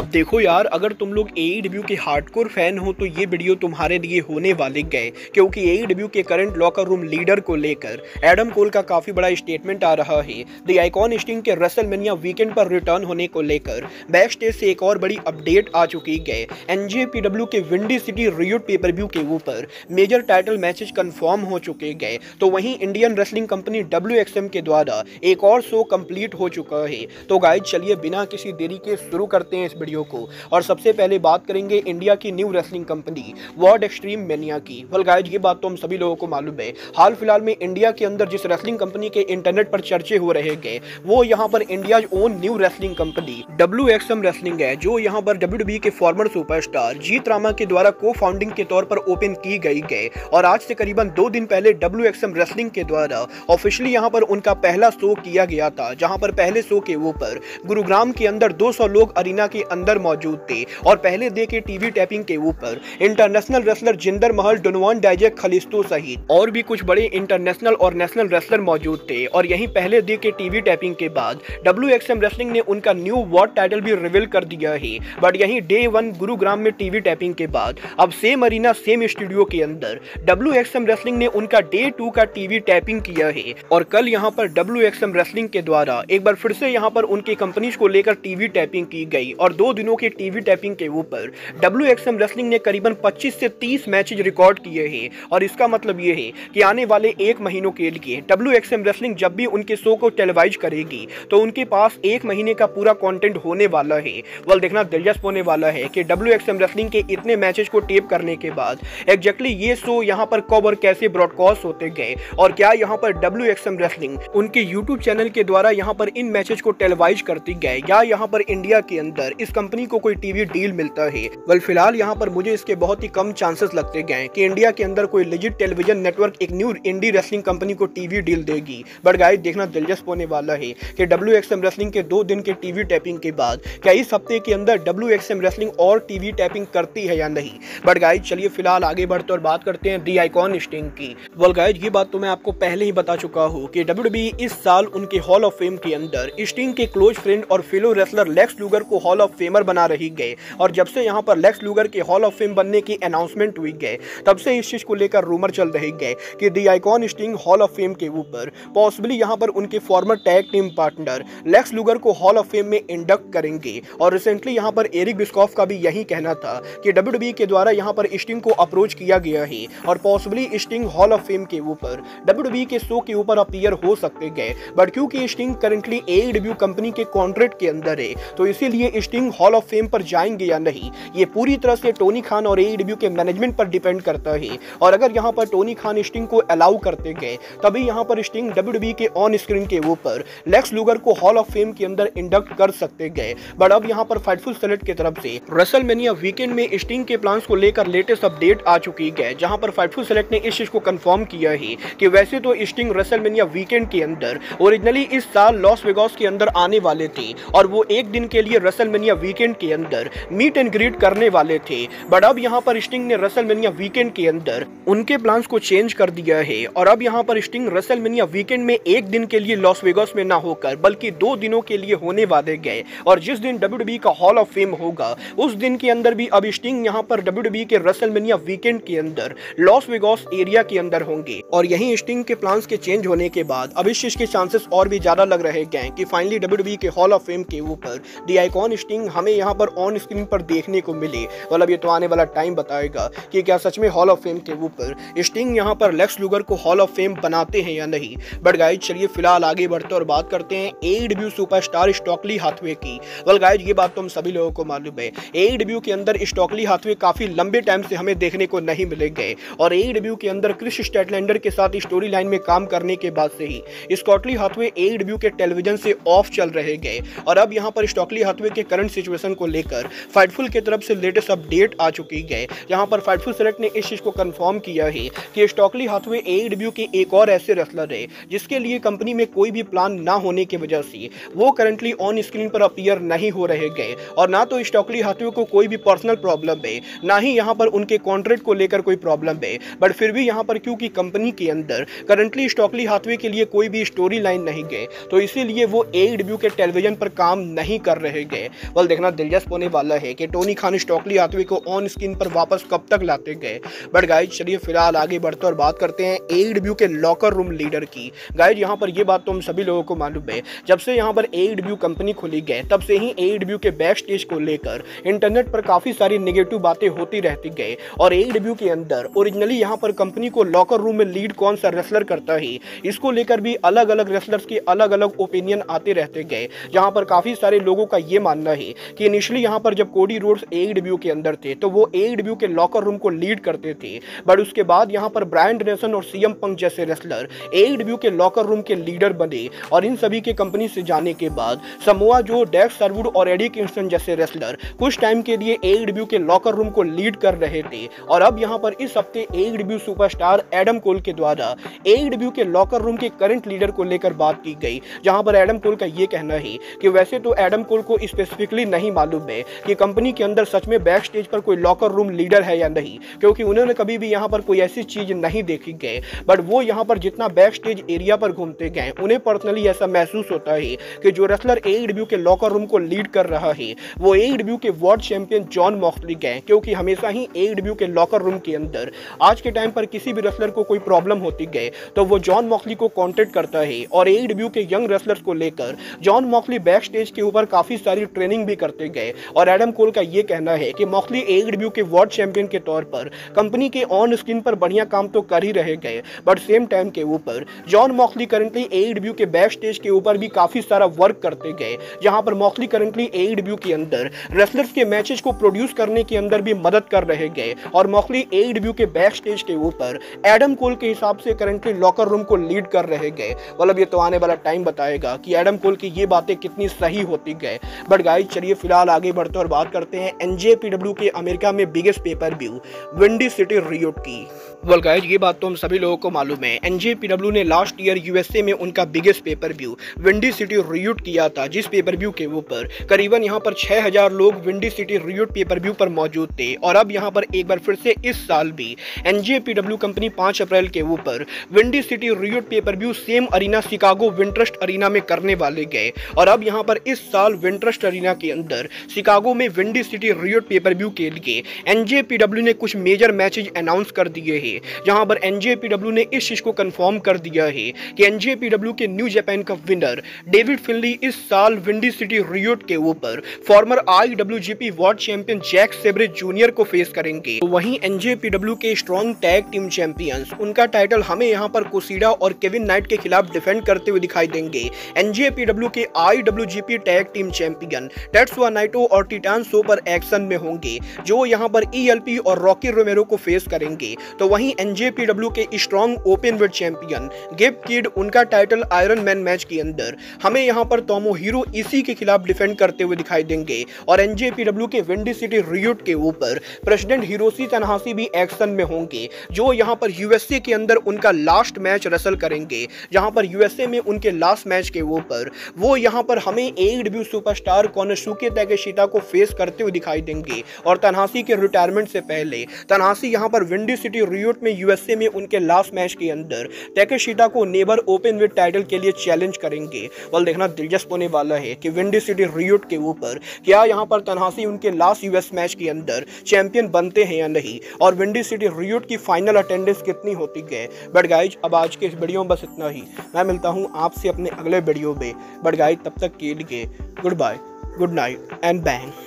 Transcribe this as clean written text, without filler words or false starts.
अब देखो यार, अगर तुम लोग एईडब्ल्यू के हार्डकोर फैन हो तो ये वीडियो तुम्हारे लिए होने वाले गए, क्योंकि एईडब्ल्यू के करंट लॉकर रूम लीडर को लेकर एडम कोल का काफी बड़ा स्टेटमेंट आ रहा है। द आइकॉन स्टिंग के रेसलमेनिया वीकेंड पर रिटर्न होने को लेकर बैक स्टेज से एक और बड़ी अपडेट आ चुकी है। एनजेपीडब्ल्यू के विंडी सिटी रियूट पेपर व्यू के ऊपर मेजर टाइटल मैचेस कंफर्म हो चुके गए, तो वहीं इंडियन रेसलिंग कंपनी WXM के द्वारा एक और शो कंप्लीट हो चुका है। तो गाइस चलिए बिना किसी देरी के शुरू करते हैं इस वीडियो को, और सबसे पहले बात करेंगे इंडिया की new wrestling company world extreme mania की। वेल गाइस, ये बात तो हम सभी लोगों को मालूम है, हाल फिलहाल में इंडिया के अंदर जिस रेसलिंग कंपनी के इंटरनेट पर चर्चे हो रहे गए वो यहाँ पर India own new wrestling company WXM wrestling है, जो यहाँ पर WWE के फॉर्मर सुपरस्टार जीत रामा के द्वारा को फाउंडिंग के तौर पर ओपन की गई है। और आज से करीबन 2 दिन पहले WXM रेसलिंग के द्वारा ऑफिशियली यहाँ पर उनका पहला शो किया गया था, जहाँ पर पहले शो के ऊपर गुरुग्राम के अंदर 200 लोग अरीना के अंदर मौजूद थे, और पहले डे के टीवी टैपिंग के ऊपर इंटरनेशनल रेसलर जिंदर महल, डोनोवान डाइजेक खलिस्तो सहित और भी कुछ बड़े इंटरनेशनल और नेशनल रेसलर मौजूद थे। और यहीं पहले डे के टीवी टैपिंग के बाद WXM रेसलिंग ने उनका न्यू वर्ल्ड टाइटल भी रिवील कर दिया है। बट यहीं डे 1 गुरुग्राम में टीवी टैपिंग के बाद अब सेम अरीना सेम स्टूडियो के अंदर WXM रेसलिंग ने उनका डे 2 का टीवी टैपिंग किया है। और कल यहाँ पर WXM रेसलिंग के द्वारा एक बार फिर से यहाँ पर उनकी कंपनीज को लेकर टीवी टैपिंग की गई, और 2 दिनों के टीवी टैपिंग के ऊपर WXM रेसलिंग ने करीबन 25 से 30 मैचेज रिकॉर्ड किए हैं। और इसका मतलब ये है कि आने वाले 1 महीनों के लिए WXM रेसलिंग जब भी उनके शो को टेलीवाइज करेगी तो उनके पास 1 महीने का पूरा कंटेंट होने वाला है। वल देखना दिलचस्प होने वाला है कि WXM रेसलिंग के इतने मैचेज को टेप करने के बाद एग्जैक्टली ये शो यहाँ पर कब और कैसे ब्रॉडकास्ट होते गए, और क्या यहाँ पर WXM रेसलिंग उनके YouTube चैनल के द्वारा यहाँ पर इन मैचेज को टेलीवाइज करती गए, या यहाँ पर इंडिया के अंदर इस कंपनी को कोई टीवी डील मिलता है। वेल फिलहाल यहाँ पर मुझे इसके बहुत ही कम चांसेस लगते गए कि इंडिया के अंदर कोई लेजिट टेलीविजन नेटवर्क एक न्यू इंडी रेसलिंग कंपनी को टीवी डील देगी। बट गाइस देखना दिलचस्प होने वाला है कि WXM रेसलिंग के 2 दिन के टीवी टैपिंग के बाद क्या इस हफ्ते के अंदर WXM रेसलिंग और टीवी टैपिंग करती है या नहीं। बट गाइस चलिए फिलहाल आगे बढ़ते और बात करते हैं द आइकॉन स्टिंग की। वेल गाइस, ये बात तो मैं आपको पहले ही बता चुका हूँ कि WWE इस साल उनके हॉल ऑफ फेम के अंदर स्टिंग के क्लोज फ्रेंड और फेलो रेसलर लेक्स लूगर को हॉल ऑफ फेमर बना रही गए। और जब से यहाँ पर लेक्स लूगर के हॉल ऑफ फेम बनने की अनाउंसमेंट हुई गए, तब से इस चीज को लेकर रूमर चल रही गए कि the icon Sting hall of fame के ऊपर पॉसिबली यहाँ पर उनके former tag team partner Lex Luger को हॉल ऑफ फेम में इंडक्ट करेंगे। और रिसेंटली यहाँ पर एरिक बिस्कॉफ का भी यही कहना था कि WWE के द्वारा यहाँ पर स्टिंग को अप्रोच किया गया है, और possibly sting hall of fame के ऊपर WWE के शो के ऊपर अपीयर हो सकते गए। बट क्योंकि स्टिंग करंटली AEW कंपनी के कॉन्ट्रैक्ट के अंदर है, तो इसीलिए स्टिंग हॉल ऑफ फेम पर जाएंगे या नहीं ये पूरी तरह से टोनी खान और AEW के मैनेजमेंट पर डिपेंड करता है। और अगर यहाँ पर टोनी खान स्टिंग को अलाउ करते गए तभी यहाँ पर स्टिंग WWE के ऑन स्क्रीन के ऊपर लेक्स लूगर को हॉल ऑफ फेम के अंदर इंडक्ट कर सकते गए। बट अब यहाँ पर फाइटफुल सेलेक्ट की तरफ से रेसलमेनिया वीकेंड में स्टिंग के प्लान्स को लेकर लेटेस्ट अपडेट आ चुकी है, जहाँ पर फाइटफुल सेलेक्ट ने इस चीज को कंफर्म किया है कि वैसे तो स्टिंग रेसलमेनिया वीकेंड के अंदर ओरिजिनली इस साल लॉस वेगास के अंदर आने वाले थे, और वो 1 दिन के लिए रेसलमेनिया वीकेंड के अंदर मीट एंड ग्रीट करने वाले थे। बट अब यहाँ पर स्टिंग ने रेसलमेनिया वीकेंड के अंदर उनके प्लान्स को चेंज कर दिया है, और अब यहाँ पर स्टिंग रेसलमेनिया वीकेंड में 1 दिन के लिए लॉस वेगास में ना होकर बल्कि 2 दिनों के लिए होने वाले गए। और जिस दिन WWE का हॉल ऑफ फेम होगा उस दिन के अंदर भी अब स्टिंग यहाँ पर WWE के रेसलमेनिया वीकेंड के अंदर लॉस वेगास एरिया के अंदर होंगे। और यही स्टिंग के प्लान्स के चेंज होने के बाद अब इस चीज के चांसेस और भी ज्यादा लग रहे हैं कि फाइनली WWE के हॉल ऑफ फेम के ऊपर द आइकॉन स्टिंग हमें यहाँ पर ऑन स्क्रीन पर देखने को मिले। मतलब ये तो आने वाला टाइम बताएगा कि क्या सच में हॉल ऑफ फेम के ऊपर स्टिंग यहाँ पर लेक्स लूगर को हॉल ऑफ फेम बनाते हैं या नहीं। बट गाइज चलिए फिलहाल आगे बढ़ते और बात करते हैं AEW सुपरस्टार स्टॉकली हाथवे की। वेल गाइज ये बात तो हम सभी लोगों को मालूम है, AEW के अंदर स्टॉकली हाथवे काफी लंबे टाइम से हमें देखने को नहीं मिले गए, और AEW के अंदर क्रिस स्टैटलैंडर के साथ स्टोरी लाइन में काम करने के बाद से ही स्टॉकली हाथवे AEW के टेलीविजन से ऑफ चल रहे गए। और अब यहाँ पर स्टॉकली हाथवे के करंट सिचुएशन को लेकर फाइटफुल की तरफ से लेटेस्ट अपडेट आ चुकी है, जहाँ पर फाइटफुल सेलेक्ट ने इस चीज को कंफर्म किया है कि स्टॉकली हाथवे AEW के एक और ऐसे रेसलर है जिसके लिए कंपनी में कोई भी प्लान ना होने की वजह से वो करंटली ऑन स्क्रीन पर अपीयर नहीं हो रहे गए। और ना तो स्टॉकली हाथवे को कोई भी पर्सनल प्रॉब्लम है, ना ही यहाँ पर उनके कॉन्ट्रैक्ट को लेकर कोई प्रॉब्लम है। बट फिर भी यहाँ पर क्योंकि कंपनी के अंदर करंटली स्टॉकली हाथवे के लिए कोई भी स्टोरी लाइन नहीं गए, तो इसीलिए वो AEW के टेलीविजन पर काम नहीं कर रहे गए। वेल देखना दिलचस्प होने वाला है कि टोनी खान स्टॉकली हाथवे को ऑन स्क्रीन पर वापस कब तक लाते गए। बट गाइज चलिए फिलहाल आगे बढ़ते और बात करते हैं एईडब्ल्यू के लॉकर रूम लीडर की। गाइज यहाँ पर ये बात तो हम सभी लोगों को मालूम है, जब से यहाँ पर एईडब्ल्यू कंपनी खोली गई तब से ही एईडब्ल्यू के बैक स्टेज को लेकर इंटरनेट पर काफी सारी नेगेटिव बातें होती रहती गई और एईडब्ल्यू के अंदर ओरिजिनली यहाँ पर कंपनी को लॉकर रूम में लीड कौन सा रेसलर करता है, इसको लेकर भी अलग अलग रेसलर्स के अलग अलग ओपिनियन आते रहते गए। जहां पर काफी सारे लोगों का ये मानना है कि इनिशियली यहां पर जब कोडी रोड्स एईडब्ल्यू के अंदर थे तो वो एईडब्ल्यू के लॉकर रूम को लीड करते थे, बट उसके बाद यहां पर ब्रायन डेनिसन और सीएम पंक जैसे रेसलर एईडब्ल्यू के लॉकर रूम के लीडर बने और इन सभी के कंपनी से जाने के बाद समोआ जो, डेक्स शरवुड और एडी किंगस्टन जैसे रेसलर कुछ टाइम के लिए एईडब्ल्यू के लॉकर रूम को लीड कर रहे थे। और अब यहां पर इस हफ्ते एईडब्ल्यू सुपरस्टार एडम कोल के द्वारा एईडब्ल्यू के लॉकर रूम के करंट लीडर को लेकर बात की गई, जहां पर एडम कोल का ये कहना है कि वैसे तो एडम कोल को स्पेसिफिकली नहीं मालूम है कि कंपनी के अंदर सच में बैक स्टेज पर कोई लॉकर रूम लीडर है या नहीं, क्योंकि उन्होंने कभी भी यहां पर कोई ऐसी चीज नहीं देखी गई। बट वो यहां पर जितना बैक स्टेज एरिया पर घूमते गए उन्हें पर्सनली ऐसा महसूस होता है कि जो रेसलर एईडब्ल्यू के लॉकर रूम को लीड कर रहा है वो एईडब्ल्यू के वर्ल्ड चैंपियन जॉन मॉक्सली गए, क्योंकि हमेशा ही एईडब्ल्यू के लॉकर रूम के अंदर आज के टाइम पर किसी भी रेसलर को कोई प्रॉब्लम होती गए तो वो जॉन मॉक्सली को कांटेक्ट करता है और एईडब्ल्यू के यंग रेसलर्स को लेकर जॉन मॉक्सली बैक स्टेज के ऊपर काफी सारी ट्रेनिंग भी करते गए। और एडम कोल का ये कहना है कि मॉक्सली एईडब्ल्यू के वर्ल्ड चैंपियन के तौर पर कंपनी के ऑन स्क्रीन पर बढ़िया काम तो कर ही रहे गए, बट सेम टाइम के ऊपर जॉन मॉक्सली करंटली एईडब्ल्यू के बैक स्टेज के ऊपर भी काफी सारा वर्क करते गए, जहां पर मॉक्सली करंटली एईडब्ल्यू के अंदर रेसलर्स के मैचेस को प्रोड्यूस करने के अंदर भी मदद कर रहे गए। और मॉक्सली एईडब्ल्यू के बैक स्टेज के ऊपर एडम कोल के हिसाब से करंटली लॉकर रूम को लीड कर रहे गए। मतलब ये तो आने वाला टाइम बताएगा कि एडम कोल की ये बातें कितनी सही होती गए। बट गाइस चलिए फिलहाल आगे बढ़ते और बात करते हैं एनजेपीडब्ल्यू के अमेरिका में biggest pay per view windy City Riot की। वेल गाइस ये बात तो हम सभी लोगों को मालूम है, एनजेपीडब्ल्यू ने लास्ट ईयर यूएसए में उनका biggest pay per view windy City Riot किया था, जिस पेपर व्यू के ऊपर करीबन यहाँ पर 6000 लोग windy City riot pay per view पर मौजूद थे। और अब यहाँ पर एक बार फिर से इस साल भी एनजेपीडब्ल्यू कंपनी 5 अप्रैल के ऊपर Windy City riot pay per view same arena Chicago Wintrust arena में करने वाले गए। और अब यहाँ पर इस साल विंटरस्ट अरीना के अंदर शिकागो में windy City riot pay per view के लिए एनजेपीडब्ल्यू ने कुछ मेजर मैचेज अनाउंस कर दिए हैं, जहां पर एनजेपीडब्ल्यू ने इस चीज को कंफर्म कर दिया है कि एनजेपीडब्ल्यू के New Japan Cup winner David Finlay इस साल विंडी सिटी रियोट के ऊपर former IWGP world champion Jack Sabre junior को फेस करेंगे। तो वहीं एनजेपीडब्ल्यू के स्ट्रॉन्ग टैग टीम चैंपियंस उनका टाइटल हमें यहाँ पर कुसीडा और केविन नाइट के खिलाफ डिफेंड करते हुए दिखाई देंगे। एनजेपीडब्ल्यू के आईडब्ल्यूजीपी टैग टीम चैंपियन टेट्सुआ नाइटो और टिटान सो पर एक्शन में होंगे, जो यहाँ पर ईएलपी और रॉकी रोमेरो को फेस करेंगे। तो वहीं एनजेपीडब्ल्यू के strong open weight champion Gibb kid उनका टाइटल आयरन मैन मैच के अंदर हमें यहाँ पर तोमोहिरो इसी के खिलाफ डिफेंड करते हुए दिखाई देंगे। और एनजेपीडब्ल्यू के विंडी सिटी रियोट के ऊपर प्रेसिडेंट हिरोशी तनाहाशी भी एक्शन में होंगे, जो यहाँ पर यूएसए के अंदर उनका लास्ट मैच रेसल करेंगे, जहाँ पर यूएसए में उनके लास्ट मैच के ऊपर वो यहाँ पर हमें एईडब्ल्यू सुपरस्टार कोनोसुके ताकेशिता को फेस करते हुए दिखाई देंगे। और तनाहाशी के रिटायरमेंट से पहले तनाहाशी यहाँ पर विंडी सिटी रियोट में यूएसए में उनके लास्ट मैच के अंदर ताकेशिता को नेबर ओपन वेट टाइटल के लिए चैलेंज करेंगे। और देखना दिलचस्प होने वाला है कि विंडी सिटी रियोट के ऊपर क्या यहाँ पर तनाहाशी उनके लास्ट यूएस मैच के अंदर चैंपियन बनते हैं या नहीं, और विंडी सिटी रियोट की फाइनल अटेंडेंस कितनी होती है। बट गाइज अब आज के इस वीडियो में बस इतना ही, मैं मिलता हूँ आपसे अपने अगले वीडियो में। बट गाइज तब तक के लिए good bye, good night and bang.